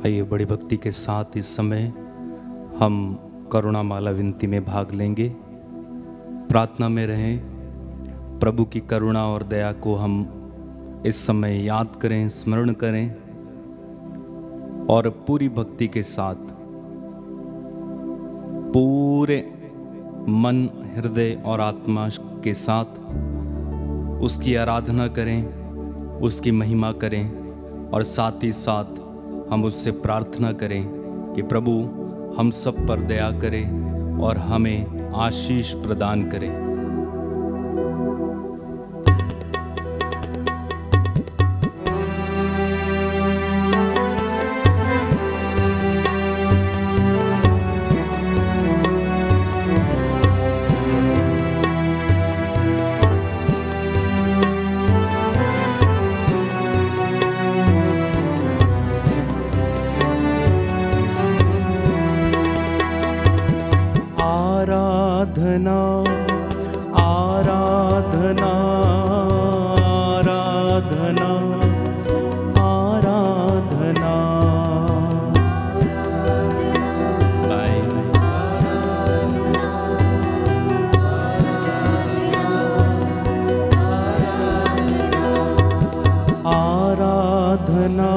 आइए बड़ी भक्ति के साथ इस समय हम करुणा माला विनती में भाग लेंगे। प्रार्थना में रहें, प्रभु की करुणा और दया को हम इस समय याद करें, स्मरण करें और पूरी भक्ति के साथ पूरे मन, हृदय और आत्मा के साथ उसकी आराधना करें, उसकी महिमा करें और साथ ही साथ हम उससे प्रार्थना करें कि प्रभु हम सब पर दया करें और हमें आशीष प्रदान करें। आराधना आराधना आराधना आराधना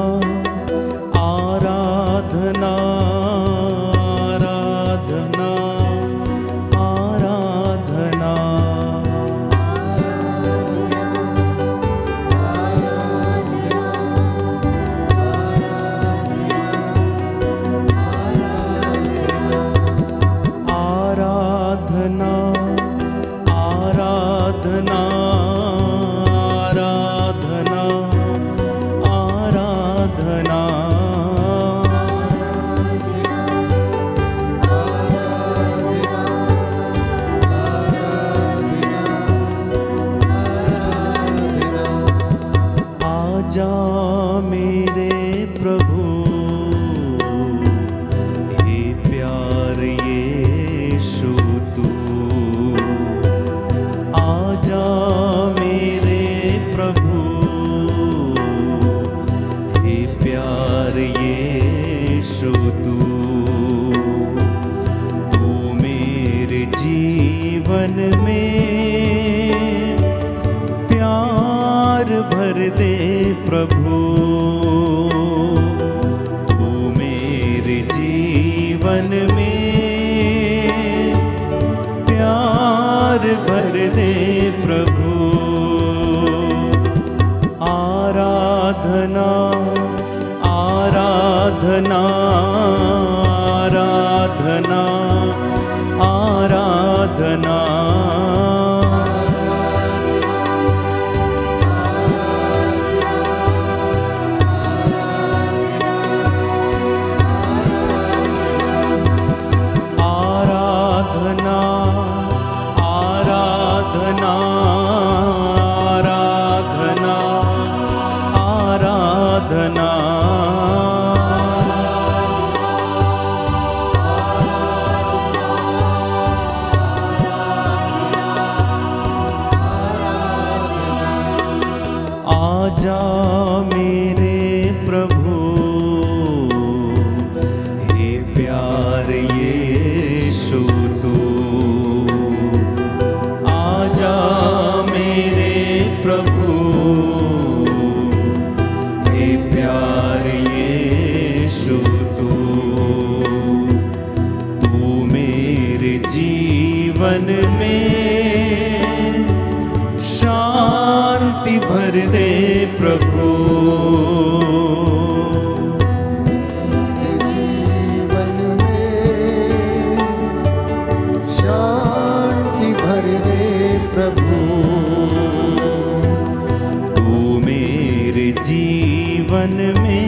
आराधना आजा मेरे प्रभु हे प्यार यीशु तू, आजा मेरे प्रभु हे प्यार यीशु तू, तू मेरे जीवन में प्यार भर दे प्रभु, तू मेरे जीवन में प्यार भर दे प्रभु। आराधना आराधना आराधना आराधना आजा मेरे प्रभु हे प्यार यीशु तू, आजा मेरे प्रभु हे प्यार यीशु तू, तू मेरे जीवन में शांति भर दे प्रभु, जीवन में शांति भर दे प्रभु, तू मेरे जीवन में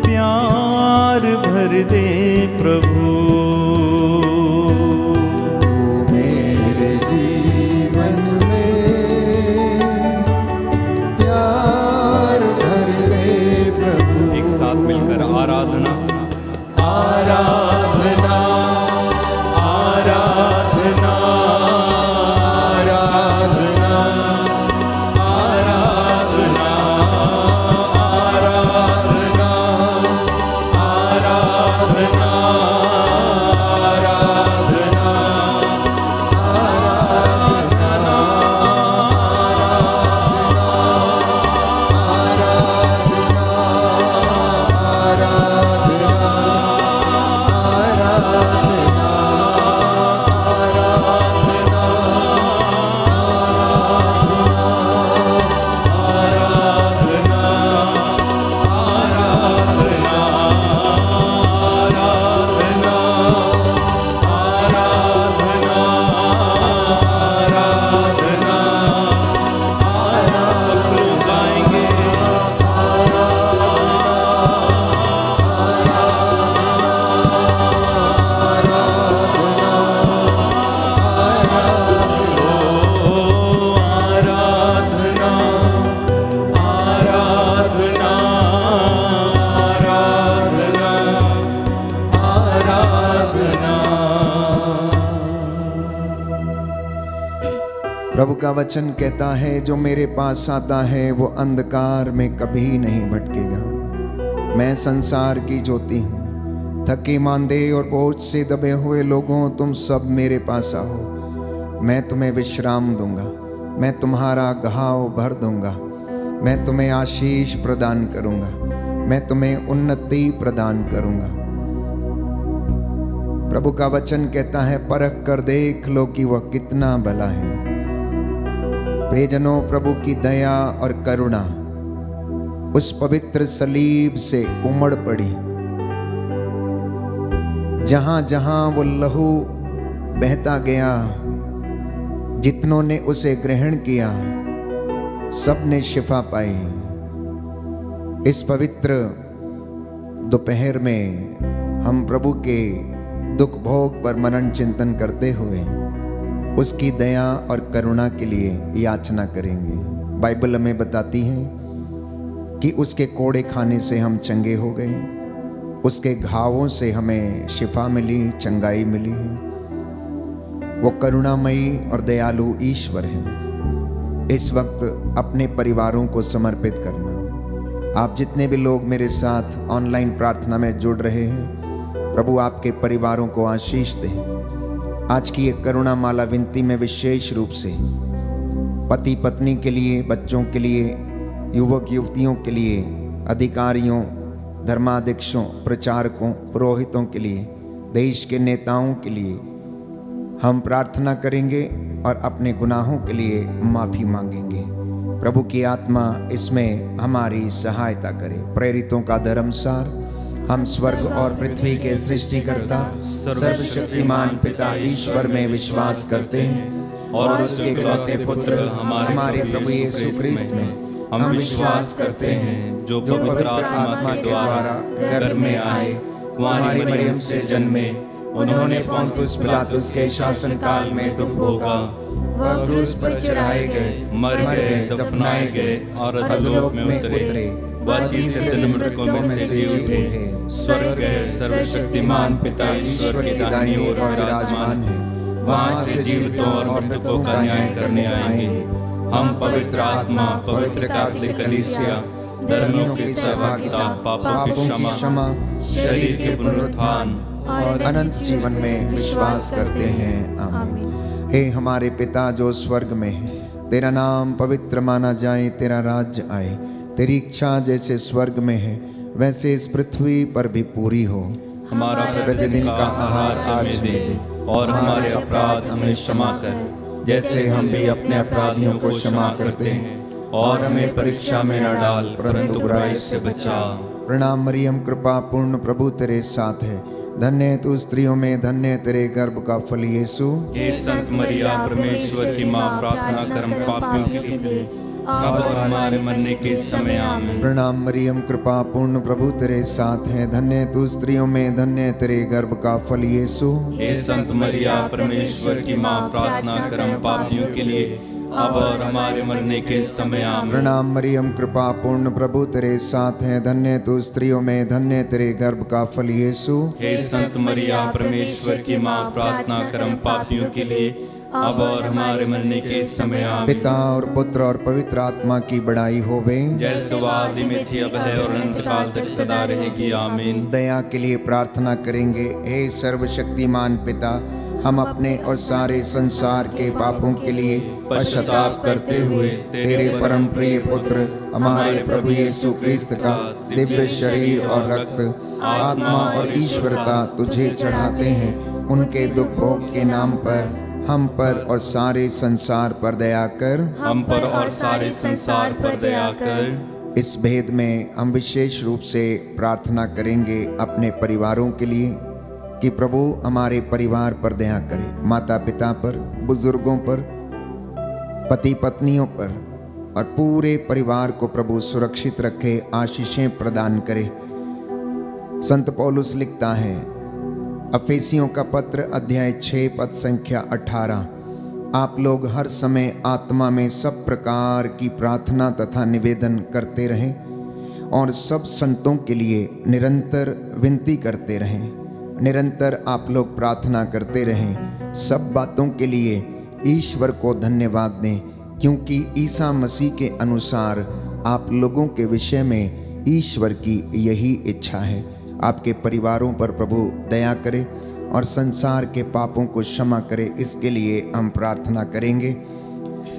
प्यार भर दे प्रभु, मिलकर आराधना आराधना आराधना आराधना आराधना प्रभु का वचन कहता है, जो मेरे पास आता है वो अंधकार में कभी नहीं भटकेगा। मैं संसार की ज्योति हूँ। थके मांदे और बोझ से दबे हुए लोगों, तुम सब मेरे पास आओ, मैं तुम्हें विश्राम दूंगा। मैं तुम्हारा घाव भर दूंगा। मैं तुम्हें आशीष प्रदान करूंगा। मैं तुम्हें उन्नति प्रदान करूंगा। प्रभु का वचन कहता है, परख कर देख लो कि वह कितना भला है। प्रियजनों, प्रभु की दया और करुणा उस पवित्र सलीब से उमड़ पड़ी। जहां जहां वो लहू बहता गया, जितनों ने उसे ग्रहण किया, सब ने शिफा पाई। इस पवित्र दोपहर में हम प्रभु के दुख भोग पर मनन चिंतन करते हुए उसकी दया और करुणा के लिए याचना करेंगे। बाइबल हमें बताती है कि उसके कोड़े खाने से हम चंगे हो गए, उसके घावों से हमें शिफा मिली, चंगाई मिली है। वो करुणामयी और दयालु ईश्वर है। इस वक्त अपने परिवारों को समर्पित करना। आप जितने भी लोग मेरे साथ ऑनलाइन प्रार्थना में जुड़ रहे हैं, प्रभु आपके परिवारों को आशीष दे। आज की एक करुणा माला विनती में विशेष रूप से पति पत्नी के लिए, बच्चों के लिए, युवक युवतियों के लिए, अधिकारियों, धर्माध्यक्षों, प्रचारकों, पुरोहितों के लिए, देश के नेताओं के लिए हम प्रार्थना करेंगे और अपने गुनाहों के लिए माफ़ी मांगेंगे। प्रभु की आत्मा इसमें हमारी सहायता करे। प्रेरितों का धर्मसार। हम स्वर्ग और पृथ्वी के सृष्टिकर्ता सर्वशक्तिमान पिता ईश्वर में विश्वास करते हैं और उसके इकलौते पुत्र हमारे प्रभु यीशु क्रिस्त में हम विश्वास करते हैं, जो पवित्र आत्मा के द्वारा गर्भ में आए, कुंवारी मरियम से जन्मे, उन्होंने पोंतुस पिलातुस के शासन काल में दुख भोगा, वह क्रूस पर चढ़ाए गए, मर गए, दफनाए गए और अधोलोक में उतरे, वह तीसरे दिन मृतकों में से जी उठे, स्वर्ग गए, सर्वशक्तिमान पिता ईश्वर के दाहिनी ओर विराजमान है, वहां से जीवितों और मृतकों का न्याय करने आएंगे। हम पवित्र आत्मा, पवित्र कैथोलिक कलीसिया, धर्मों की सहभागिता, पापों की क्षमा, शरीर के पुनरुत्थान और अनंत जीवन में विश्वास करते हैं। आमीन। हे हमारे पिता जो स्वर्ग में है, तेरा नाम पवित्र माना जाए, तेरा राज्य आए, तेरी इच्छा जैसे स्वर्ग में है वैसे इस पृथ्वी पर भी पूरी हो। हमारा प्रतिदिन का आहार आज दे दे और हमारे अपराध हमें क्षमा कर, जैसे हम भी अपने अपराधियों को क्षमा करते हैं, और हमें परीक्षा में न डाल, परंतु बुराई से बचा। प्रणाम मरियम, कृपा पूर्ण, प्रभु तेरे साथ है, धन्य तू स्त्रियों में, धन्य तेरे गर्भ का फल यीशु। हे संत मरिया, परमेश्वर की माँ, प्रार्थना कर हम पापियों के लिए अब और हमारे मरने के समय आमीन। प्रणाम मरियम, कृपा पूर्ण, प्रभु तेरे साथ है, धन्य तू स्त्रियों में, धन्य तेरे गर्भ का फल यीशु। हे संत मरिया, परमेश्वर की माँ, प्रार्थना कर हम पापियों के लिए अब और हमारे मरने के समय आमीन। प्रणाम मरियम, कृपा पूर्ण, प्रभु तेरे साथ है, धन्य तू स्त्रियों में, धन्य तेरे गर्भ का फल यीशु। हे संत मरिया, परमेश्वर की माँ, प्रार्थना कर हम पापियों के लिए अब और हमारे मरने के समय आमीन। पिता और पुत्र और पवित्र आत्मा की बड़ाई होवे, जैसे वह आदि में थी, अब है और अनंत काल तक सदा रहेगी। आमीन। दया के लिए प्रार्थना करेंगे। हे सर्वशक्तिमान पिता, हम अपने और सारे संसार के पापों के लिए पश्चाताप करते हुए तेरे परम प्रिय पुत्र हमारे प्रभु यीशु क्रिस्त का दिव्य शरीर और रक्त, आत्मा और ईश्वरता तुझे चढ़ाते हैं। उनके दुख भोग के नाम पर हम पर और सारे संसार पर दया कर। हम पर और सारे संसार पर दया कर। इस भेद में हम विशेष रूप से प्रार्थना करेंगे अपने परिवारों के लिए कि प्रभु हमारे परिवार पर दया करे, माता पिता पर, बुजुर्गों पर, पति पत्नियों पर और पूरे परिवार को प्रभु सुरक्षित रखे, आशीषें प्रदान करे। संत पौलुस लिखता है, अफेसियों का पत्र अध्याय 6 पद संख्या 18, आप लोग हर समय आत्मा में सब प्रकार की प्रार्थना तथा निवेदन करते रहें और सब संतों के लिए निरंतर विनती करते रहें। निरंतर आप लोग प्रार्थना करते रहें, सब बातों के लिए ईश्वर को धन्यवाद दें, क्योंकि ईसा मसीह के अनुसार आप लोगों के विषय में ईश्वर की यही इच्छा है। आपके परिवारों पर प्रभु दया करे और संसार के पापों को क्षमा करे, इसके लिए हम प्रार्थना करेंगे।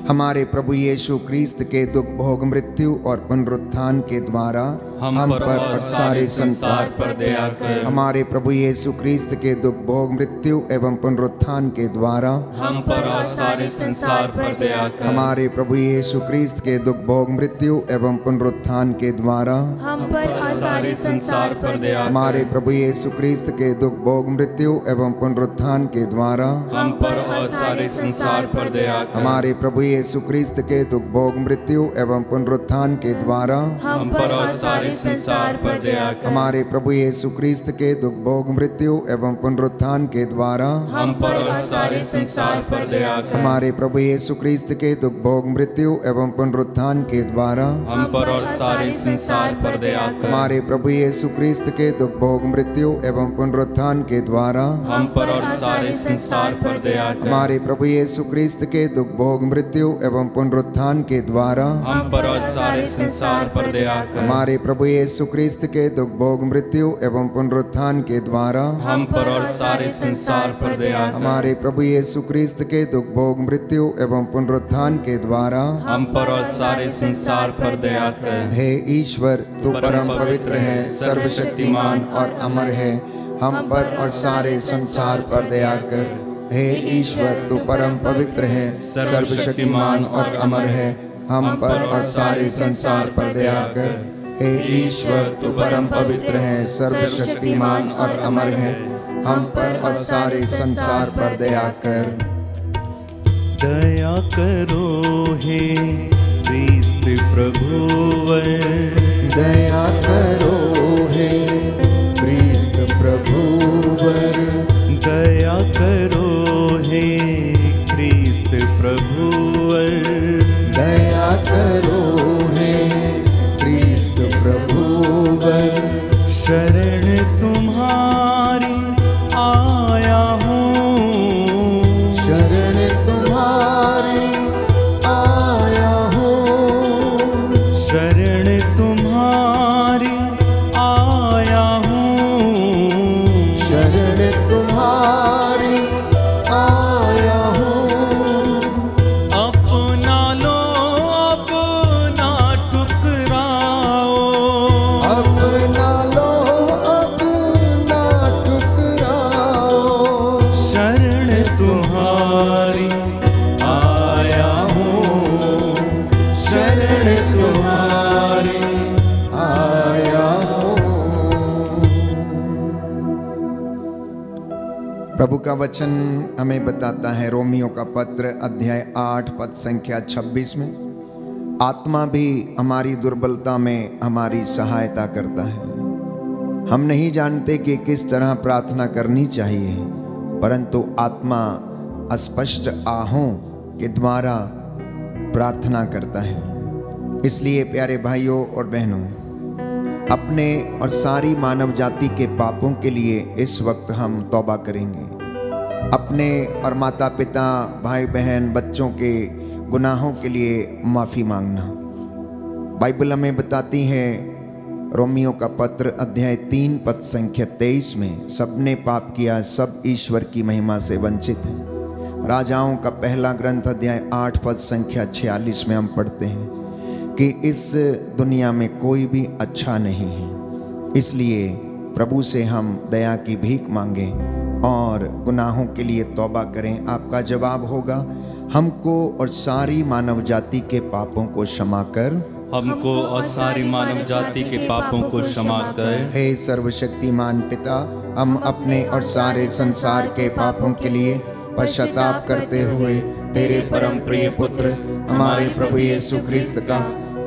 हमारे प्रभु यीशु क्रिस्त के दुख भोग मृत्यु और पुनरुत्थान के द्वारा हम पर और सारे संसार पर दया कर। हमारे प्रभु यीशु क्रिस्त के दुख भोग मृत्यु एवं पुनरुत्थान के द्वारा हम पर और सारे संसार पर दया कर। हमारे प्रभु यीशु क्रिस्त के दुख भोग मृत्यु एवं पुनरुत्थान के द्वारा हम पर और सारे संसार पर दया कर। हमारे प्रभु यीशु क्रिस्त के दुख भोग मृत्यु एवं पुनरुत्थान के द्वारा हम पर और सारे संसार पर दया कर। हमारे प्रभु यीशु क्रिस्त के दुख भोग मृत्यु एवं पुनरुत्थान के द्वारा हम पर और सारे संसार पर दया कर। हमारे प्रभु यीशु क्रिस्त के दुख भोग मृत्यु एवं पुनरुत्थान के द्वारा हम पर और सारे संसार पर दया कर। हमारे प्रभु यीशु क्रिस्त के दुख भोग मृत्यु एवं पुनरुत्थान के द्वारा हम पर और सारे संसार पर दया कर। हमारे प्रभु यीशु क्रिस्त के दुख भोग मृत्यु एवं पुनरुत्थान के द्वारा हम पर और सारे संसार पर दया कर। हमारे प्रभु यीशु क्रिस्त के दुख भोग मृत्यु एवं पुनरुत्थान के द्वारा हम पर और सारे संसार पर दया कर। हमारे प्रभु यीशु क्रिस्त के दुख भोग मृत्यु एवं पुनरुत्थान के द्वारा हम पर और सारे संसार पर दया कर। हमारे प्रभु यीशु क्रिस्त के दुख भोग मृत्यु एवं पुनरुत्थान के द्वारा हम पर और सारे संसार पर दया कर। हे ईश्वर, तू परम पवित्र है, सर्वशक्तिमान और अमर है, हम पर और सारे संसार पर दया कर। हे ईश्वर, तू परम पवित्र है, सर्वशक्तिमान और अमर है, हम पर और सारे संसार पर दया कर। हे ईश्वर, तू परम पवित्र है, सर्वशक्तिमान और अमर है, हम पर और सारे संसार पर दया कर। दया करो हे क्रिस्त प्रभुवर, दया करो हे क्रिस्त प्रभुवर, दया करो हे क्रिस्त प्रभुवर, दया करो हे क्रिस्त प्रभुवर। शरण तुम्हारी आया हूँ, शरण तुम्हारी आया हूँ, शरण तुम्हारी आया हूँ, शरण तुम्हारी आया हूँ। अपना लो अपना टुकराओ, अपना लो अपना टुकराओ, शरण तुम्हारी आया हूँ, शरण तुम्हारी आया हूँ। प्रभु का वचन हमें बताता है रोमियो का पत्र अध्याय 8 पद संख्या 26 में, आत्मा भी हमारी दुर्बलता में हमारी सहायता करता है। हम नहीं जानते कि किस तरह प्रार्थना करनी चाहिए, परंतु आत्मा अस्पष्ट आहों के द्वारा प्रार्थना करता है। इसलिए प्यारे भाइयों और बहनों, अपने और सारी मानव जाति के पापों के लिए इस वक्त हम तौबा करेंगे। अपने और माता पिता, भाई बहन, बच्चों के गुनाहों के लिए माफ़ी मांगना। बाइबल हमें बताती है रोमियो का पत्र अध्याय 3 पद संख्या 23 में, सबने पाप किया, सब ईश्वर की महिमा से वंचित हैं। राजाओं का पहला ग्रंथ अध्याय 8 पद संख्या 46 में हम पढ़ते हैं कि इस दुनिया में कोई भी अच्छा नहीं है। इसलिए प्रभु से हम दया की भीख मांगें और गुनाहों के लिए तौबा करें। आपका जवाब होगा, हमको और सारी मानव जाति के पापों को क्षमा कर, हमको और सारी मानव जाति के पापों को क्षमा कर। हे सर्वशक्तिमान पिता, हम अपने और सारे संसार के पापों के लिए पश्चाताप करते हुए तेरे परम प्रिय पुत्र हमारे प्रभु यीशु क्रिस्त का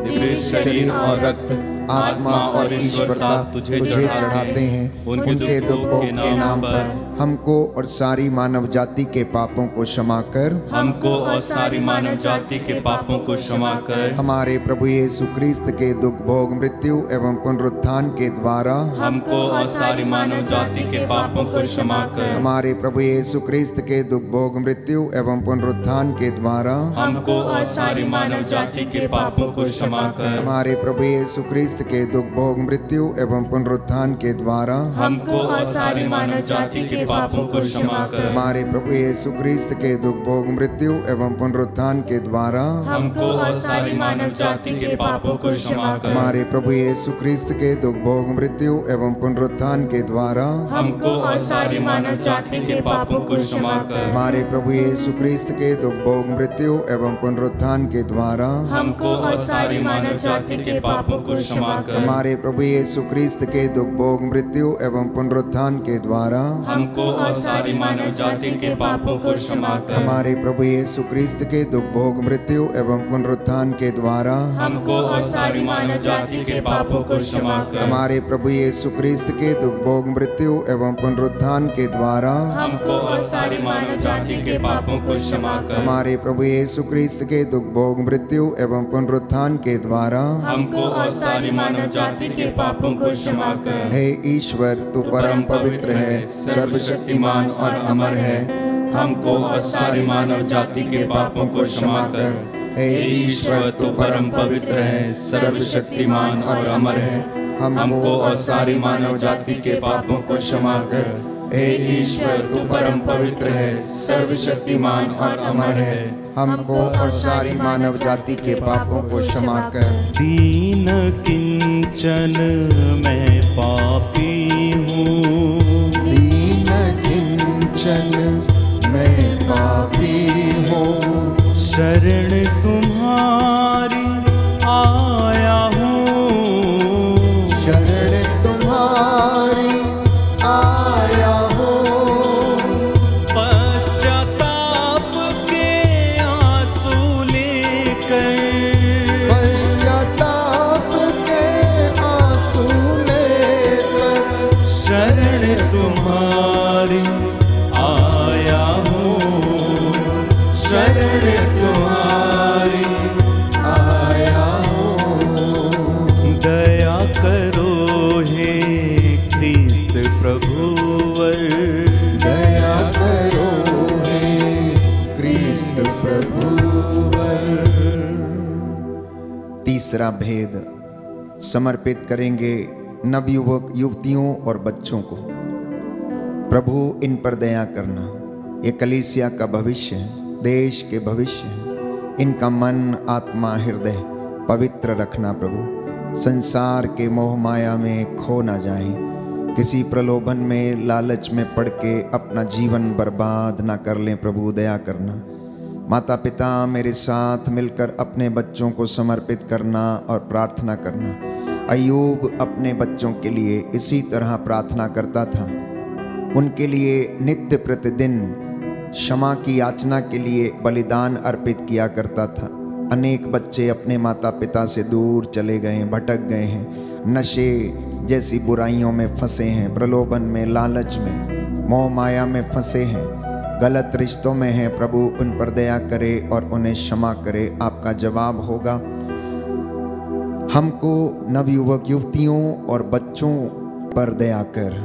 दिव्य शरीर और रक्त आत्मा और ईश्वरता तुझे चढ़ाते हैं। उनके दुखों के नाम पर हमको और सारी मानव जाति के पापों को क्षमा कर, हमको और सारी मानव जाति के पापों को क्षमा कर। हमारे प्रभु यीशु क्रिस्त के दुख भोग मृत्यु एवं पुनरुत्थान के द्वारा हमको और सारी मानव जाति के पापों को क्षमा कर। हमारे प्रभु यीशु क्रिस्त के दुख भोग मृत्यु एवं पुनरुत्थान के द्वारा हमको और सारी मानव जाति के पापों को क्षमा कर। हमारे प्रभु यीशु क्रिस्त के दुख भोग मृत्यु एवं पुनरुत्थान के द्वारा हमको और सारी मानव जाति के पापों को क्षमा कर। हमारे प्रभु यीशु क्रिस्त के दुख भोग मृत्यु एवं पुनरुत्थान के द्वारा हमको और सारी मानव जाति के पापों को क्षमा कर। हमारे प्रभु यीशु क्रिस्त के दुख भोग मृत्यु एवं पुनरुत्थान के द्वारा हमको और सारी मानव जाति के पापों को क्षमा कर। हमारे प्रभु यीशु क्रिस्त के दुख भोग मृत्यु एवं पुनरुत्थान के द्वारा हमको और सारी मानव जाति के पापों को क्षमा कर। हमारे प्रभु यीशु क्रिस्त के दुख भोग मृत्यु एवं पुनरुत्थान के द्वारा हमको और सारी मानव जाति के पापों को क्षमा कर। हमारे प्रभु यीशु क्रिस्त के दुख भोग मृत्यु एवं पुनरुत्थान के द्वारा हमको और सारी मानव जाति के पापों को क्षमा कर। हमारे प्रभु यीशु क्रिस्त के दुख भोग मृत्यु एवं पुनरुत्थान के द्वारा हमको और सारी मानव जाति के पापों को क्षमा कर। हमारे प्रभु यीशु क्रिस्त के दुख भोग मृत्यु एवं पुनरुत्थान के द्वारा हमको और सारी मानव जाति के पापों को क्षमा कर। हे ईश्वर, तू परम पवित्र है, सर्वशक्तिमान और अमर है। हमको और सारी मानव जाति के पापों को क्षमा कर। हे ईश्वर, तू परम पवित्र है, सर्वशक्तिमान और अमर है। हमको और सारी मानव जाति के पापों को क्षमा कर। हे ईश्वर, तू परम पवित्र है, सर्वशक्तिमान और अमर है। हमको और सारी मानव जाति के पापों को क्षमा कर। दीन किंचन मैं पापी हूँ, दीन किंचन मैं पापी हूँ, शरण तुम्हारी आया हूँ, शरण तुम्हारी आया हूँ। पश्चाताप के आंसू लेकर, पश्चाताप के आंसू लेकर, शरण तुम्हारी आया हूँ, शरण तुम्हारी आया हूँ। दया करो हे क्रिस्त प्रभुवर, दया करो हे क्रिस्त प्रभुवर। तीसरा भेद समर्पित करेंगे नवयुवक युवतियों और बच्चों को। प्रभु इन पर दया करना। ये कलीसिया का भविष्य है, देश के भविष्य है। इनका मन, आत्मा, हृदय पवित्र रखना प्रभु। संसार के मोह माया में खो ना जाएं, किसी प्रलोभन में, लालच में पड़ के अपना जीवन बर्बाद ना कर लें। प्रभु दया करना। माता पिता मेरे साथ मिलकर अपने बच्चों को समर्पित करना और प्रार्थना करना। अय्यूब अपने बच्चों के लिए इसी तरह प्रार्थना करता था। उनके लिए नित्य प्रतिदिन क्षमा की याचना के लिए बलिदान अर्पित किया करता था। अनेक बच्चे अपने माता पिता से दूर चले गए, भटक गए हैं, नशे जैसी बुराइयों में फंसे हैं, प्रलोभन में, लालच में, मोह माया में फंसे हैं, गलत रिश्तों में हैं। प्रभु उन पर दया करे और उन्हें क्षमा करे। आपका जवाब होगा, हमको नवयुवक युवतियों और बच्चों पर दया कर।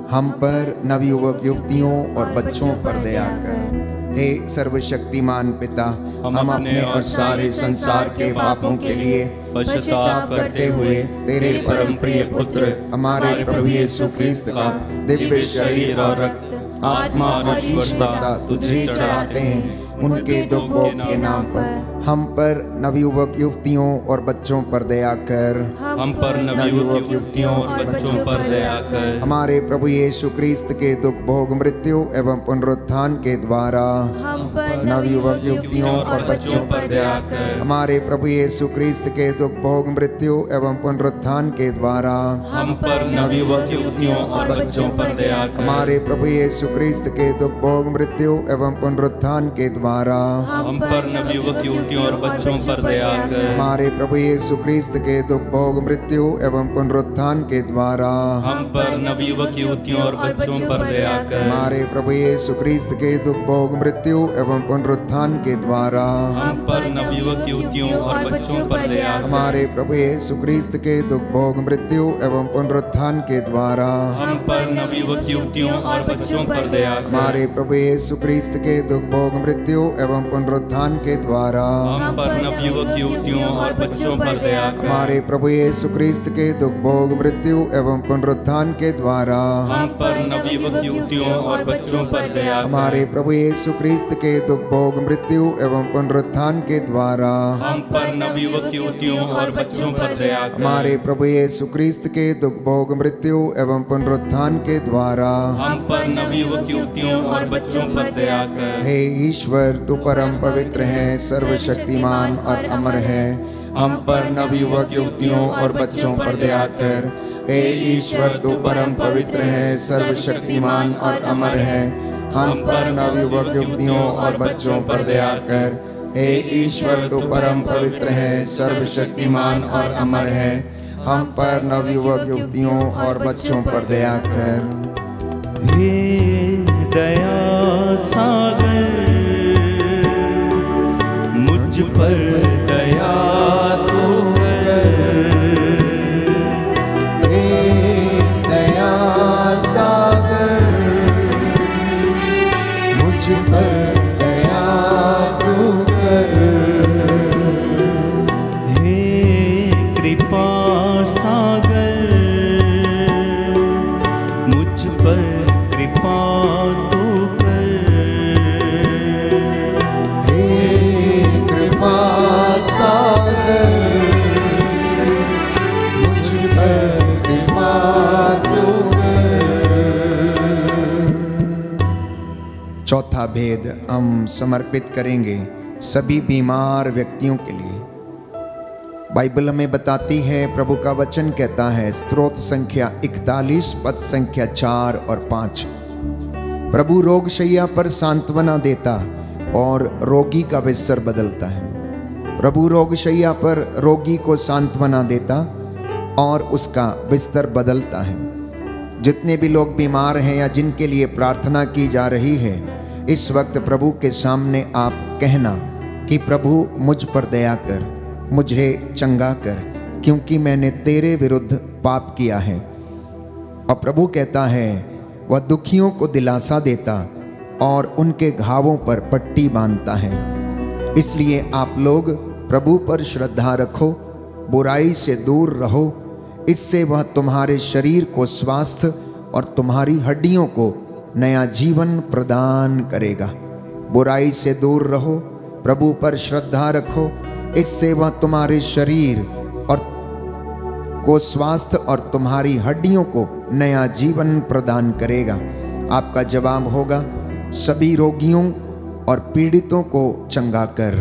हम पर नवयुवक युवतियों और बच्चों पर दया कर। हे सर्वशक्तिमान पिता, हम अपने और सारे संसार के पापों के लिए पश्चाताप करते हुए तेरे परम प्रिय पुत्र हमारे प्रभु यीशु क्रिस्त का दिव्य शरीर और रक्त, आत्मा और ईश्वरता तुझे चढ़ाते हैं। उनके दुख भोग के नाम पर हम पर नवयुवक युवतियों और बच्चों पर दया कर। हम पर नवयुवक युवतियों और बच्चों पर दया कर। हमारे प्रभु यीशु क्रिस्त के दुख भोग मृत्यु एवं पुनरुत्थान के द्वारा हम पर नवयुवक युवतियों और बच्चों पर दया कर। हमारे प्रभु यीशु क्रिस्त के दुख भोग मृत्यु एवं पुनरुत्थान के द्वारा हम पर नवयुवक युवतियों और बच्चों पर दया कर। हमारे प्रभु यीशु क्रिस्त के दुख भोग मृत्यु एवं पुनरुत्थान के द्वारा द्वारा हम पर नवयुवक युवतियों और बच्चों पर दया कर। हमारे प्रभु यीशु क्रिस्त के दुख भोग मृत्यु एवं पुनरुत्थान के द्वारा हम पर नवयुवक युवतियों और बच्चों पर दया कर। हमारे प्रभु यीशु क्रिस्त के दुख भोग मृत्यु एवं पुनरुत्थान के द्वारा हम पर नवयुवक युवतियों और बच्चों पर दया कर। हमारे प्रभु यीशु क्रिस्त के दुख भोग मृत्यु एवं पुनरुत्थान के द्वारा हम पर नवयुवक युवतियों और बच्चों पर दया कर। हमारे प्रभु यीशु क्रिस्त के दुख भोग मृत्यु एवं पुनरुत्थान के द्वारा हम पर नवयुवक युवतियों और बच्चों पर दया कर। हमारे प्रभु यीशु क्रिस्त के दुख भोग मृत्यु एवं पुनरुत्थान के द्वारा हम पर नवयुवक युवतियों और बच्चों पर दया कर। हमारे प्रभु यीशु क्रिस्त के दुख भोग मृत्यु एवं पुनरुत्थान के द्वारा हम पर नवयुवक युवतियों और बच्चों पर दया कर। हमारे प्रभु यीशु क्रिस्त के दुख भोग मृत्यु एवं पुनरुत्थान के द्वारा हम पर नवयुवक युवतियों और बच्चों पर दया कर। हे ईश्वर, तू परम पवित्र है, सर्वशक्तिमान और अमर है। हम पर नवयुवक युवतियों और बच्चों पर दया कर। हे ईश्वर, तू परम पवित्र है, सर्वशक्तिमान और अमर है। हम पर नवयुवक युवतियों और बच्चों पर दया कर। हे ईश्वर, तू परम पवित्र है, सर्वशक्तिमान और अमर है। हम पर नवयुवक युवतियों और बच्चों पर दया कर। हे दया सागर, मुझ पर दया तो कर। हे दया सागर, मुझ पर दया तू कर। हे कृपा सागर, मुझ पर कृपा तू कर। हे कृपा सागर, मुझ पर कृपा तू कर। चौथा भेद हम समर्पित करेंगे सभी बीमार व्यक्तियों के लिए। बाइबल हमें बताती है, प्रभु का वचन कहता है, स्तोत्र संख्या 41 पद संख्या 4 और 5, प्रभु रोगशैया पर सांत्वना देता और रोगी का बिस्तर बदलता है। प्रभु रोगशैया पर रोगी को सांत्वना देता और उसका बिस्तर बदलता है। जितने भी लोग बीमार हैं या जिनके लिए प्रार्थना की जा रही है, इस वक्त प्रभु के सामने आप कहना कि प्रभु मुझ पर दया कर, मुझे चंगा कर, क्योंकि मैंने तेरे विरुद्ध पाप किया है। और प्रभु कहता है, वह दुखियों को दिलासा देता और उनके घावों पर पट्टी बांधता है। इसलिए आप लोग प्रभु पर श्रद्धा रखो, बुराई से दूर रहो, इससे वह तुम्हारे शरीर को स्वास्थ्य और तुम्हारी हड्डियों को नया जीवन प्रदान करेगा। बुराई से दूर रहो, प्रभु पर श्रद्धा रखो, इससे वह तुम्हारे शरीर और को स्वास्थ्य और तुम्हारी हड्डियों को नया जीवन प्रदान करेगा। आपका जवाब होगा, सभी रोगियों और पीड़ितों को चंगा कर।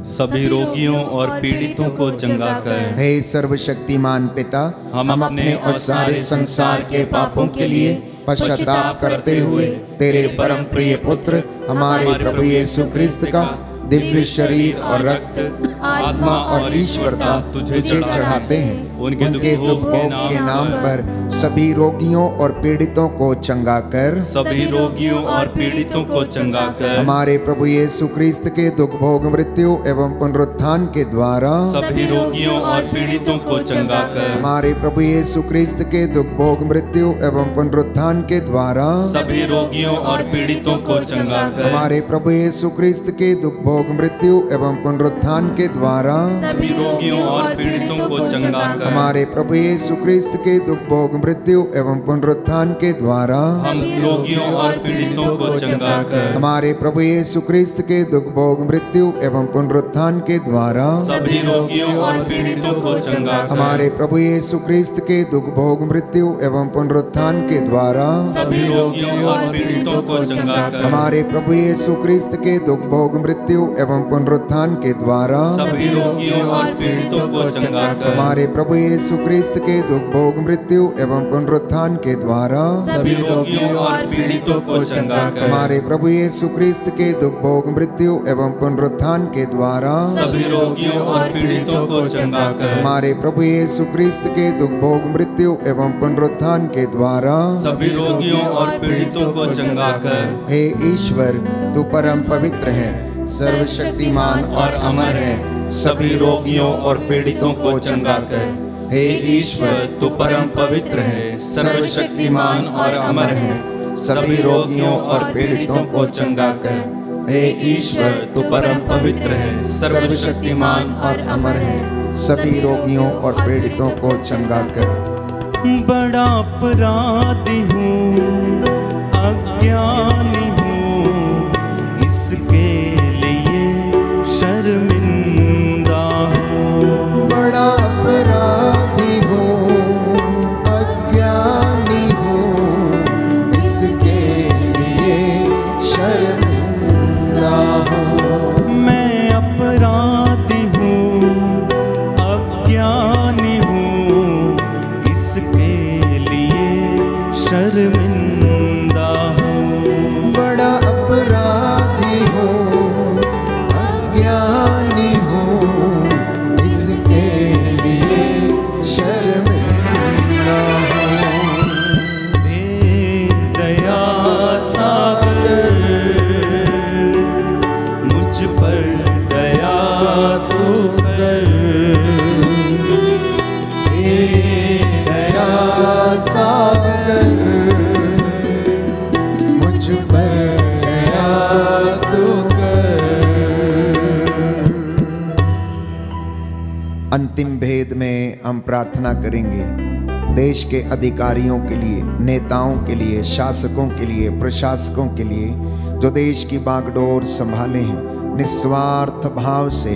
सभी रोगियों और पीड़ितों को चंगा कर। हे सर्वशक्तिमान पिता, हम अपने और सारे संसार के पापों के लिए पश्चाताप करते हुए तेरे परम प्रिय पुत्र हमारे प्रभु यीशु क्रिस्त का दिव्य शरीर और रक्त, आत्मा और ईश्वरता तुझे चढ़ाते हैं। उनके दुख भोग के नाम पर सभी रोगियों और पीड़ितों को चंगा कर। सभी रोगियों और पीड़ितों को चंगा कर। हमारे प्रभु यीशु क्रिस्त के दुख भोग मृत्यु एवं पुनरुत्थान के द्वारा सभी रोगियों और पीड़ितों को चंगा कर। हमारे प्रभु यीशु क्रिस्त के दुख भोग मृत्यु एवं पुनरुत्थान के द्वारा सभी रोगियों और पीड़ितों को चंगा कर। हमारे प्रभु यीशु क्रिस्त के दुख भोग मृत्यु एवं पुनरुत्थान के द्वारा सभी रोगियों और पीड़ितों को चंगा कर। हमारे प्रभु यीशु क्रिस्त के दुख भोग मृत्यु एवं पुनरुत्थान के द्वारा हम रोगियों और पीड़ितों को चंगा कर। हमारे प्रभु यीशु क्रिस्त के दुख भोग मृत्यु एवं पुनरुत्थान के द्वारा सभी रोगियों और पीड़ितों को चंगा कर। हमारे प्रभु यीशु क्रिस्त के दुख भोग मृत्यु एवं पुनरुत्थान के द्वारा सभी रोगियों और पीड़ितों को चंगा कर। हमारे प्रभु यीशु क्रिस्त के दुख भोग मृत्यु एवं पुनरुत्थान के द्वारा सभी रोगियों और पीड़ितों को चंगा कर। हमारे प्रभु यीशु क्रिस्त के दुख भोग मृत्यु एवं पुनरुत्थान के द्वारा सभी रोगियों और पीड़ितों को चंगा कर। हमारे प्रभु यीशु क्रिस्त के दुख भोग मृत्यु एवं पुनरुत्थान के द्वारा सभी रोगियों और पीड़ितों को चंगा कर। हमारे प्रभु यीशु क्रिस्त के दुख भोग मृत्यु एवं पुनरुत्थान के द्वारा सभी रोगियों और पीड़ितों को चंगा कर। हे ईश्वर, तू परम पवित्र है, सर्वशक्तिमान और अमर है, सभी रोगियों और पीड़ितों को चंगा कर। हे ईश्वर, तू परम पवित्र है, सर्वशक्तिमान और अमर है, सभी रोगियों और पीड़ितों को चंगा कर। हे ईश्वर, तू परम पवित्र है, सर्वशक्तिमान और अमर है, सभी रोगियों और पीड़ितों को चंगा कर। बड़ा अपराधी हूँ, अज्ञानी हूँ, इसके लिए शर्मिंदा हूँ। बड़ा अपराधी हूँ, अज्ञानी हूँ, इसके लिए शर्मिंदा हूँ। मैं अपराधी हूँ, अज्ञानी हूँ, इसके लिए शर्मिंदा हूँ। बड़ा अपराधी हूँ, अज्ञानी हूँ, इसके लिए शर्मिंदा हूँ। हे दया सागर, मुझ पर दया तू कर। हे दया सागर, मुझ पर दया तू कर। अंतिम भेद में हम प्रार्थना करेंगे देश के अधिकारियों के लिए, नेताओं के लिए, शासकों के लिए, प्रशासकों के लिए, जो देश की बागडोर संभाले हैं, निस्वार्थ भाव से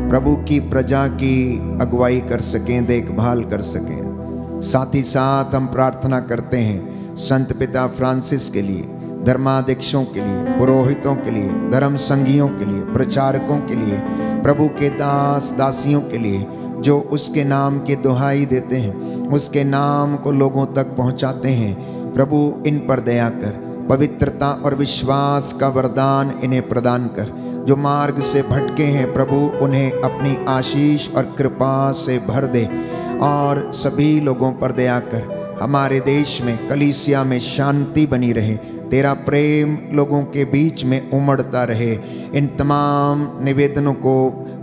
प्रभु की प्रजा की अगुवाई कर सकें, देखभाल कर सकें। साथ ही साथ हम प्रार्थना करते हैं संत पिता फ्रांसिस के लिए, धर्माध्यक्षों के लिए, पुरोहितों के लिए, धर्म संघियों के लिए, प्रचारकों के लिए, प्रभु के दास दासियों के लिए, जो उसके नाम की दुहाई देते हैं, उसके नाम को लोगों तक पहुंचाते हैं। प्रभु इन पर दया कर, पवित्रता और विश्वास का वरदान इन्हें प्रदान कर। जो मार्ग से भटके हैं प्रभु, उन्हें अपनी आशीष और कृपा से भर दे और सभी लोगों पर दया कर। हमारे देश में, कलीसिया में शांति बनी रहे, तेरा प्रेम लोगों के बीच में उमड़ता रहे। इन तमाम निवेदनों को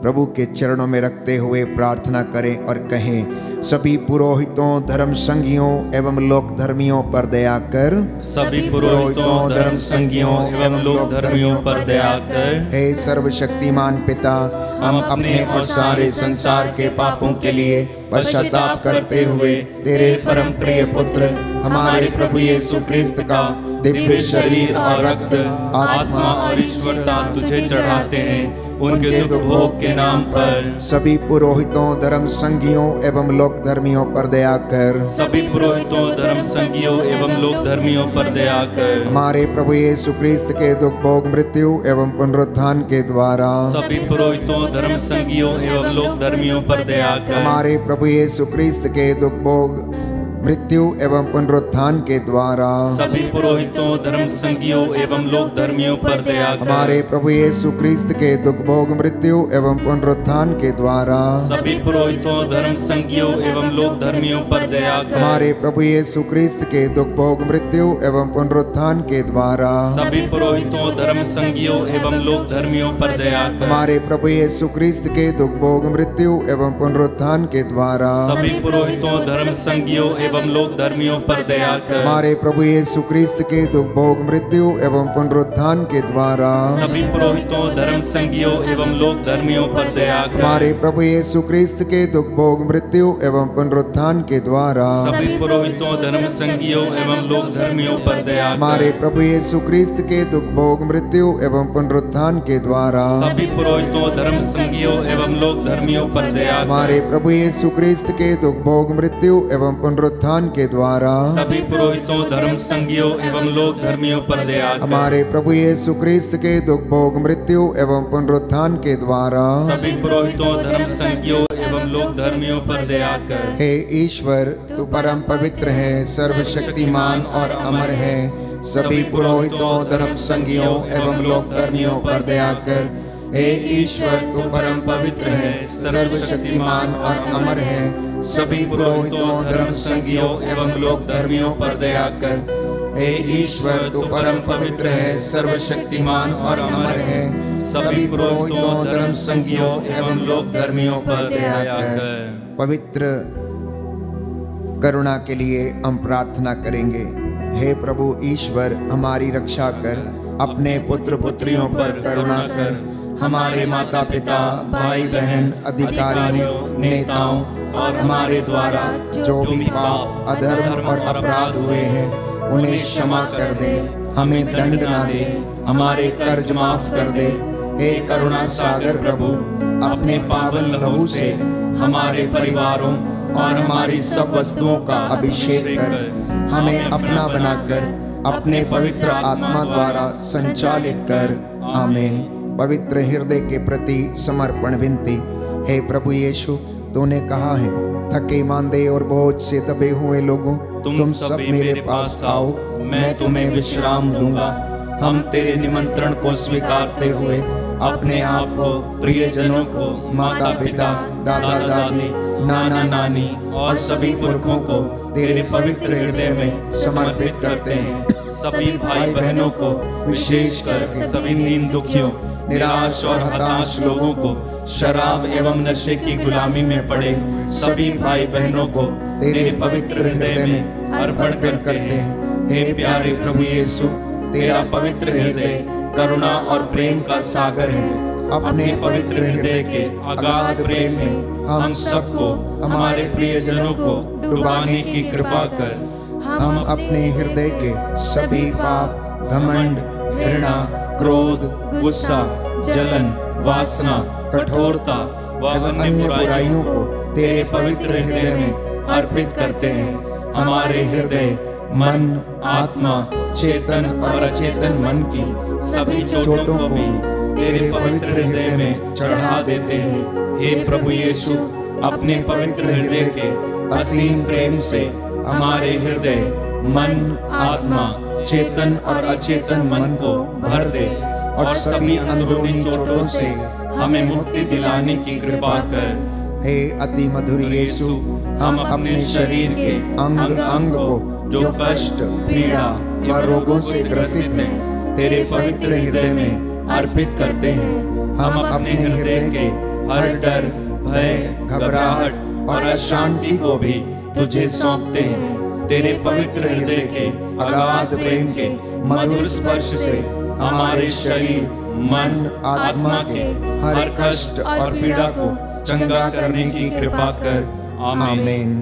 प्रभु के चरणों में रखते हुए प्रार्थना करें और कहें, सभी पुरोहितों, धर्म संघियों एवं लोक धर्मियों पर दया कर। सभी पुरोहितों, धर्म संघियों एवं लोक धर्मियों पर दया कर। हे सर्वशक्तिमान पिता, हम अपने और सारे संसार के पापों के लिए पश्चाताप करते हुए तेरे परम प्रिय पुत्र हमारे प्रभु यीशु क्रिस्त का दिव्य शरीर और रक्त, आत्मा और ईश्वरता तुझे चढ़ाते हैं। उनके दुख भोग के नाम पर सभी पुरोहितों, धर्म संघियों एवं लोक धर्मियों पर दया कर। सभी पुरोहितों, धर्म संघियों एवं लोक धर्मियों पर दया कर। हमारे प्रभु यीशु क्रिस्त के दुख भोग मृत्यु एवं पुनरुत्थान के द्वारा सभी पुरोहितों, धर्म संघियों एवं लोक धर्मियों पर दया कर। हमारे प्रभु यीशु क्रिस्त के दुख भोग मृत्यु एवं पुनरुत्थान के द्वारा सभी पुरोहितों, धर्म संघियों एवं लोक धर्मियों पर दया कर। हमारे प्रभु यीशु क्रिस्त के दुख भोग मृत्यु एवं पुनरुत्थान के द्वारा सभी पुरोहितों, धर्म संघियों एवं लोक धर्मियों पर दया कर। हमारे प्रभु यीशु क्रिस्त के दुख भोग मृत्यु एवं पुनरुत्थान के द्वारा सभी पुरोहितों, धर्म संघियों एवं लोक धर्मियों पर दया कर। हमारे प्रभु यीशु क्रिस्त के दुख भोग मृत्यु एवं पुनरुत्थान के द्वारा सभी पुरोहितों, धर्म संघियों एवं लोक धर्मियों पर दया कर। हमारे प्रभु यीशु क्रिस्त के दुख भोग मृत्यु एवं पुनरुत्थान के द्वारा सभी पुरोहितों, धर्म संघियों एवं लोक धर्मियों पर दया कर। हमारे प्रभु यीशु क्रिस्त के दुख भोग मृत्यु एवं पुनरुत्थान के द्वारा सभी पुरोहितों, धर्म संघियों एवं लोक धर्मियों पर दया कर। हमारे प्रभु यीशु क्रिस्त के दुख भोग मृत्यु एवं पुनरुत्थान के द्वारा सभी पुरोहितों, धर्म संघियों एवं लोक धर्मियों पर दया कर। हमारे प्रभु यीशु क्रिस्त के दुख भोग मृत्यु एवं पुनरुत्थान के द्वारा सभी पुरोहितों, धर्म संघियों एवं लोक धर्मियों पर दया कर। हमारे प्रभु यीशु क्रिस्त के दुख भोग मृत्यु एवं पुनरुत्थान के द्वारा सभी पुरोहितों, धर्म संघियों एवं लोक धर्मियों पर दया कर। हे ईश्वर, तू परम पवित्र है, सर्वशक्तिमान और अमर है। सभी पुरोहितों, धर्म संगियों एवं लोक धर्मियों पर दया कर। हे ईश्वर, तू परम पवित्र है, सर्वशक्तिमान और अमर है। सभी पुरोहितों, धर्म संगियों एवं लोक धर्मियों पर दया कर। हे ईश्वर, तू परम पवित्र है, सर्वशक्तिमान और अमर है। सभी पुरोहितों, धर्म संगियों एवं लोक धर्मियों पर दया कर। पवित्र करुणा के लिए हम प्रार्थना करेंगे। हे प्रभु ईश्वर, हमारी रक्षा कर, अपने पुत्र पुत्रियों पर करुणा कर। हमारे माता पिता, भाई बहन, अधिकारियों, नेताओं और हमारे द्वारा जो भी पाप, अधर्म और अपराध हुए हैं, उन्हें क्षमा कर दे। हमें दंड ना दे, हमारे कर्ज माफ कर दे। हे करुणा सागर प्रभु, अपने पावन लहू से हमारे परिवारों और हमारी सब वस्तुओं का अभिषेक कर। हमें अपना बनाकर अपने पवित्र आत्मा द्वारा संचालित कर। आमीन। पवित्र हृदय के प्रति समर्पण विनती। हे प्रभु यीशु, तूने कहा है, थके मांदे और बोझ से दबे हुए लोगों, तुम सब मेरे पास आओ, मैं तुम्हें विश्राम दूंगा। हम तेरे निमंत्रण को स्वीकारते हुए अपने आप को, प्रियजनों को, माता पिता, दादा दादी, नाना नानी और सभी पुरखों को तेरे पवित्र हृदय में समर्पित करते हैं। सभी भाई बहनों को, विशेषकर सभी दीन दुखियों, निराश और हताश लोगों को, शराब एवं नशे की गुलामी में पड़े सभी भाई बहनों को तेरे पवित्र हृदय में अर्पण करते हैं। हे प्यारे प्रभु यीशु, तेरा पवित्र हृदय करुणा और प्रेम का सागर है। अपने पवित्र हृदय के अगाध प्रेम में हम सबको, हमारे प्रियजनों को डुबाने की कृपा कर। हम अपने हृदय के सभी पाप, घमंड, घृणा, क्रोध, गुस्सा, जलन, वासना, कठोरता एवं अन्य बुराइयों को तेरे पवित्र हृदय में अर्पित करते हैं। हमारे हृदय, मन, आत्मा, चेतन और अचेतन मन की सभी चोटों को भी तेरे पवित्र हृदय में चढ़ा देते हैं। हे प्रभु यीशु, अपने पवित्र हृदय के असीम प्रेम से हमारे हृदय, मन, आत्मा, चेतन और अचेतन मन को भर दे और सभी अंदरूनी चोटों से हमें मुक्ति दिलाने की कृपा कर। हे अति मधुर यीशु, हम अपने शरीर के अंग अंग को जो कष्ट, पीड़ा व रोगों से ग्रसित हैं, तेरे पवित्र हृदय में अर्पित करते हैं। हम अपने हृदय के हर डर, भय, घबराहट और अशांति को भी तुझे सौंपते हैं। तेरे पवित्र हृदय के अगाध प्रेम के मधुर स्पर्श से हमारे शरीर, मन, आत्मा के हर कष्ट और पीड़ा को चंगा करने की कृपा कर। आमीन।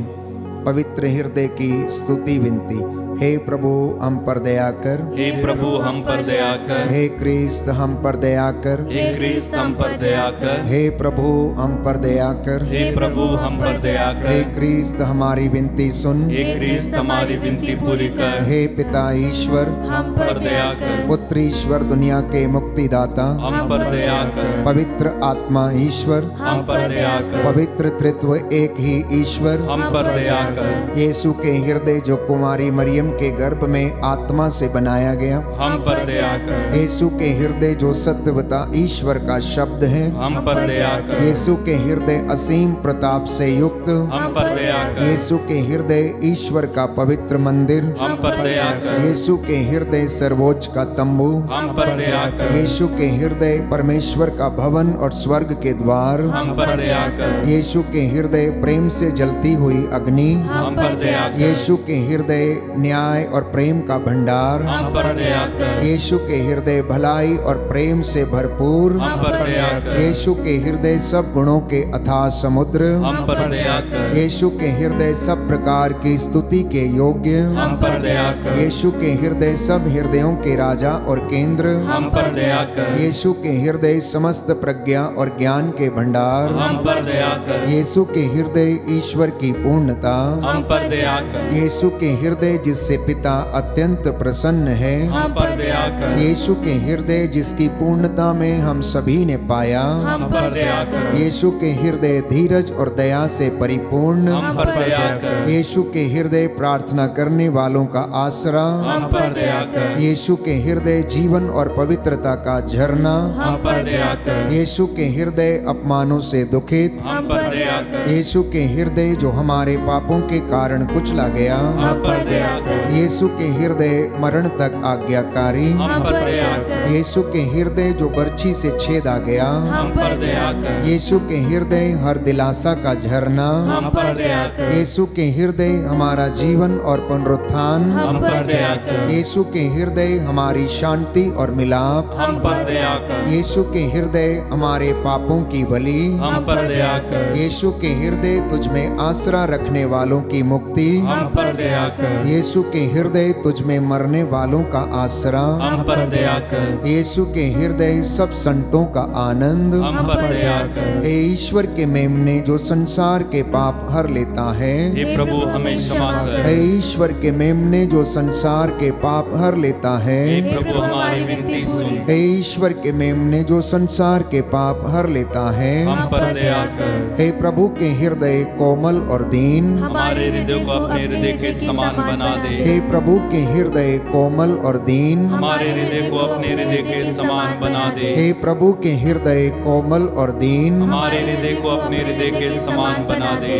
पवित्र हृदय की स्तुति विनती। हे प्रभु, हम पर दया कर। हे प्रभु, हम पर दया कर। हे क्रिस्त, हम पर दया कर। हे क्रिस्त, हम पर दया कर। हे प्रभु, हम पर दया कर। हे प्रभु, हम पर दया कर। हे क्रिस्त, हमारी विनती सुन। हे क्रिस्त, हमारी विनती पूरी कर। हे पिता ईश्वर, हम पर दया कर। पुत्र ईश्वर, दुनिया के मुक्तिदाता, हम पर दया कर। पवित्र आत्मा ईश्वर, हम पर दया कर। पवित्र त्रित्व एक ही ईश्वर, हम पर दया कर। यीशु के हृदय जो कुमारी मरियम के गर्भ में आत्मा से बनाया गया, हम पर दया कर। यीशु के हृदय जो सत्यवता ईश्वर का शब्द है, हम पर दया कर। यीशु के हृदय असीम प्रताप से युक्त, हम पर दया कर। यीशु के हृदय ईश्वर का पवित्र मंदिर, हम पर दया कर। यीशु के हृदय सर्वोच्च का तंबू, हम पर दया कर। यीशु के हृदय परमेश्वर का भवन और स्वर्ग के द्वार, हम पर दया कर। यीशु के हृदय प्रेम से जलती हुई अग्नि, हम पर दया कर। यीशु के हृदय न्याय और प्रेम का भंडार, हम पर दया कर। यीशु के हृदय भलाई और प्रेम से भरपूर, हम पर दया कर। यीशु के हृदय सब गुणों के अथाह समुद्र, हम पर दया कर। यीशु के हृदय सब प्रकार की स्तुति के योग्य, हम पर दया कर। यीशु के हृदय सब हृदयों के राजा और केंद्र, हम पर दया कर। यीशु के हृदय समस्त प्रज्ञा और ज्ञान के भंडार, हम पर दया कर। यीशु के हृदय ईश्वर की पूर्णता, हम पर दया कर। यीशु के हृदय जिस जिससे पिता अत्यंत प्रसन्न है, हम पर दया कर। यीशु के हृदय जिसकी पूर्णता में हम सभी ने पाया, हम पर दया कर। यीशु के हृदय धीरज और दया से परिपूर्ण, हम पर दया कर। यीशु के हृदय प्रार्थना करने वालों का आसरा, हम पर दया कर। यीशु के हृदय जीवन और पवित्रता का झरना, हम पर दया कर। यीशु के हृदय अपमानों से दुखित, हम पर दया कर। यीशु के हृदय जो हमारे पापों के कारण कुचला गया, हम पर दया कर। यीशु के हृदय मरण तक आज्ञाकारी, हम पर दया कर। यीशु के हृदय जो बर्छी से छेदा गया, हम पर दया कर। यीशु के हृदय हर दिलासा का झरना, हम पर दया कर। यीशु के हृदय हमारा जीवन और पुनरुत्थान, हम पर दया कर। यीशु के हृदय हमारी शांति और मिलाप, हम पर दया कर। यीशु के हृदय हमारे पापों की बलि, हम पर दया कर। यीशु के हृदय तुझ में आसरा रखने वालों की मुक्ति, हम पर दया कर। यीशु के हृदय तुझ में मरने वालों का आसरा, हम पर दया कर। यीशु के हृदय सब संतों का आनंद, हम पर दया कर। हे ईश्वर के मेमने जो संसार के पाप हर लेता है, हे प्रभु हमें क्षमा कर। हे ईश्वर के मेमने जो संसार के पाप हर लेता है, हे प्रभु हमारी विनती सुन। हे ईश्वर के मेमने जो संसार के पाप हर लेता है, हम पर दया कर। हे प्रभु के हृदय कोमल और दीन, हमारे हृदय को अपने हृदय के समान बना दे। हे प्रभु के हृदय कोमल और दीन, हमारे हृदय को अपने हृदय के समान बना दे। हे प्रभु के हृदय कोमल और दीन, हमारे हृदय को अपने हृदय के समान बना दे।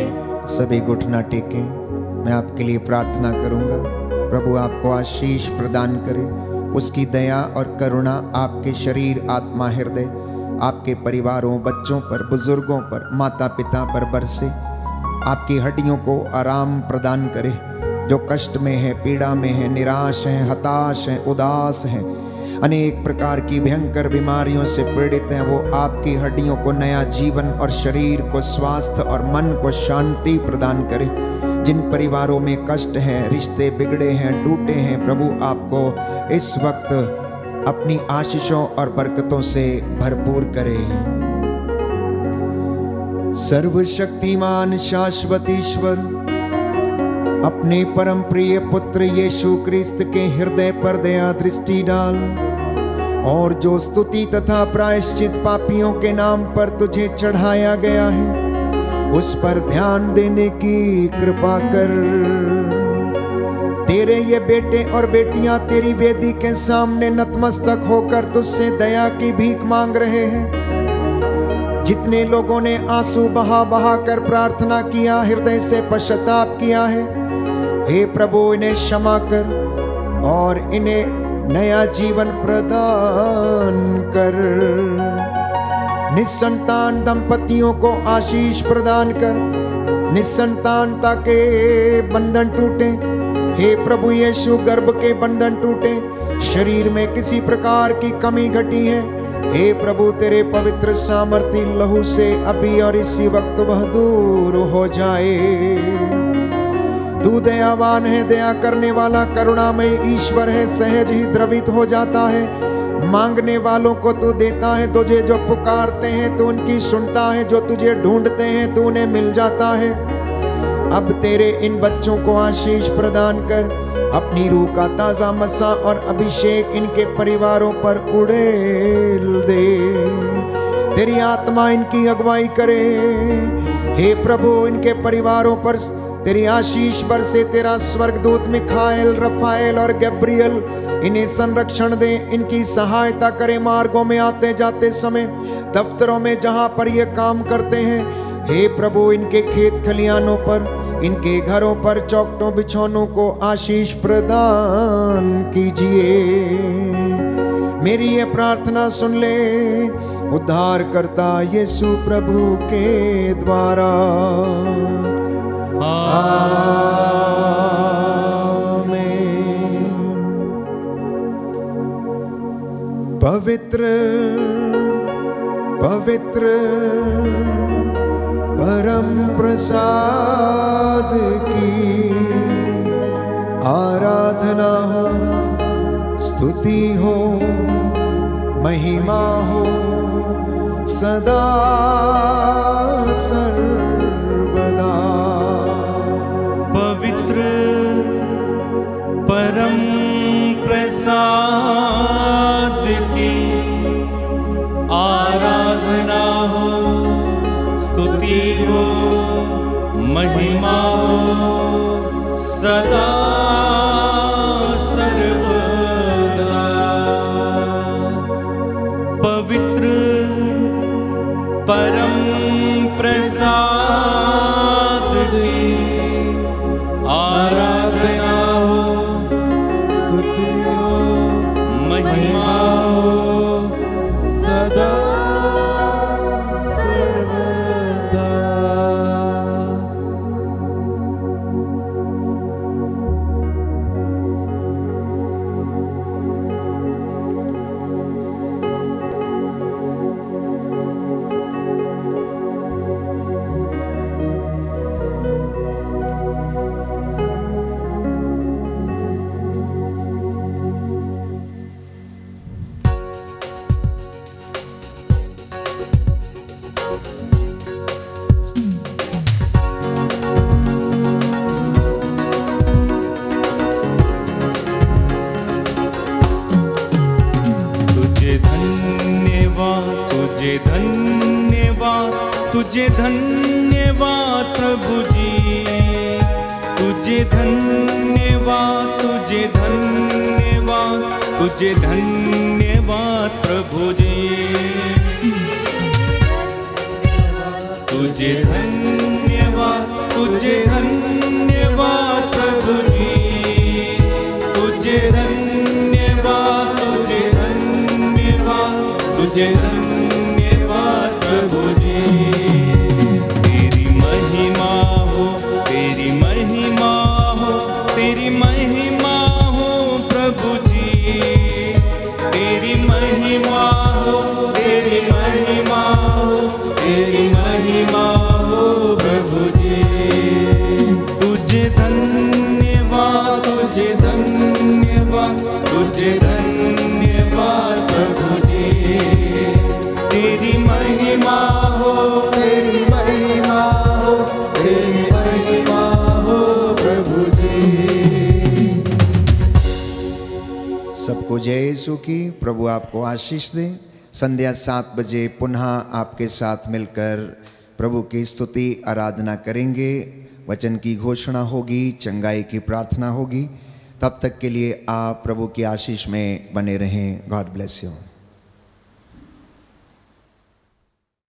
सभी घुटना टेके, मैं आपके लिए प्रार्थना करूंगा। प्रभु आपको आशीष प्रदान करे, उसकी दया और करुणा आपके शरीर, आत्मा, हृदय, आपके परिवारों, बच्चों पर, बुजुर्गों पर, माता पिता पर बरसे, आपकी हड्डियों को आराम प्रदान करे। जो कष्ट में है, पीड़ा में है, निराश है, हताश है, उदास है, अनेक प्रकार की भयंकर बीमारियों से पीड़ित हैं, वो आपकी हड्डियों को नया जीवन और शरीर को स्वास्थ्य और मन को शांति प्रदान करे। जिन परिवारों में कष्ट है, रिश्ते बिगड़े हैं, टूटे हैं, प्रभु आपको इस वक्त अपनी आशीषों और बरकतों से भरपूर करे। सर्वशक्तिमान शाश्वत ईश्वर, अपने परम प्रिय पुत्र यीशु क्रिस्त के हृदय पर दया दृष्टि डाल, और जो स्तुति तथा प्रायश्चित पापियों के नाम पर तुझे चढ़ाया गया है, उस पर ध्यान देने की कृपा कर। तेरे ये बेटे और बेटियां तेरी वेदी के सामने नतमस्तक होकर तुझसे दया की भीख मांग रहे हैं। जितने लोगों ने आंसू बहा बहा कर प्रार्थना किया, हृदय से पश्चाताप किया है, हे प्रभु इन्हें क्षमा कर और इन्हें नया जीवन प्रदान कर। निसंतान दंपतियों को आशीष प्रदान कर, निसंतानता के बंधन टूटे। हे प्रभु यीशु, गर्भ के बंधन टूटे, शरीर में किसी प्रकार की कमी घटी है, हे प्रभु तेरे पवित्र सामर्थी लहू से अभी और इसी वक्त वह दूर हो जाए। तू दयावान है, दया करने वाला, करुणामय ईश्वर है, सहज ही द्रवित हो जाता है। मांगने वालों को तू देता है, तुझे जो पुकारते हैं तू उनकी सुनता है, जो तुझे ढूंढते हैं तू उन्हें मिल जाता है। अब तेरे इन बच्चों को आशीष प्रदान कर, अपनी रूह का ताजा मसा और अभिषेक इनके परिवारों पर उड़ेल दे। तेरी आत्मा इनकी अगुवाई करे। हे प्रभु, इनके परिवारों पर तेरी आशीष बरसे। तेरा स्वर्गदूत मिखाएल, रफाएल और गब्रियल इन्हें संरक्षण दे, इनकी सहायता करे मार्गों में आते जाते समय, दफ्तरों में जहां पर ये काम करते हैं। हे प्रभु, इनके खेत खलियानों पर, इनके घरों पर, चौखटों बिछौनों को आशीष प्रदान कीजिए। मेरी ये प्रार्थना सुन ले, उद्धार करता यीशु प्रभु के द्वारा। पवित्र पवित्र परम प्रसाद की आराधना हो, स्तुति हो, महिमा हो सदा सर्वदा। पवित्र तुझे धन्यवाद प्रभु जी, तुझे धन्यवाद, तुझे धन्यवाद, तुझे धन्यवाद प्रभु जी, तुझे धन्यवाद, तुझे धन्यवाद प्रभु जी, तुझे धन्यवाद, तुझे धन्यवाद, तुझे धन्यवाद प्रभु जी। तेरी महिमा हो, तेरी महिमा हो, तेरी महिमा हो प्रभु जी, तेरी महिमा हो, तेरी महिमा हो, तेरी महिमा हो प्रभु जी। तुझे धन्यवाद, तुझे धन्यवाद, तुझे धन्यवाद प्रभु जी, तेरी महिमा हो, तेरी महिमा हो, तेरी महिमा हो प्रभु जी। सबको जय यीशु की। प्रभु आपको आशीष दे। संध्या 7 बजे पुनः आपके साथ मिलकर प्रभु की स्तुति आराधना करेंगे। वचन की घोषणा होगी, चंगाई की प्रार्थना होगी। तब तक के लिए आप प्रभु की आशीष में बने रहें। God bless you.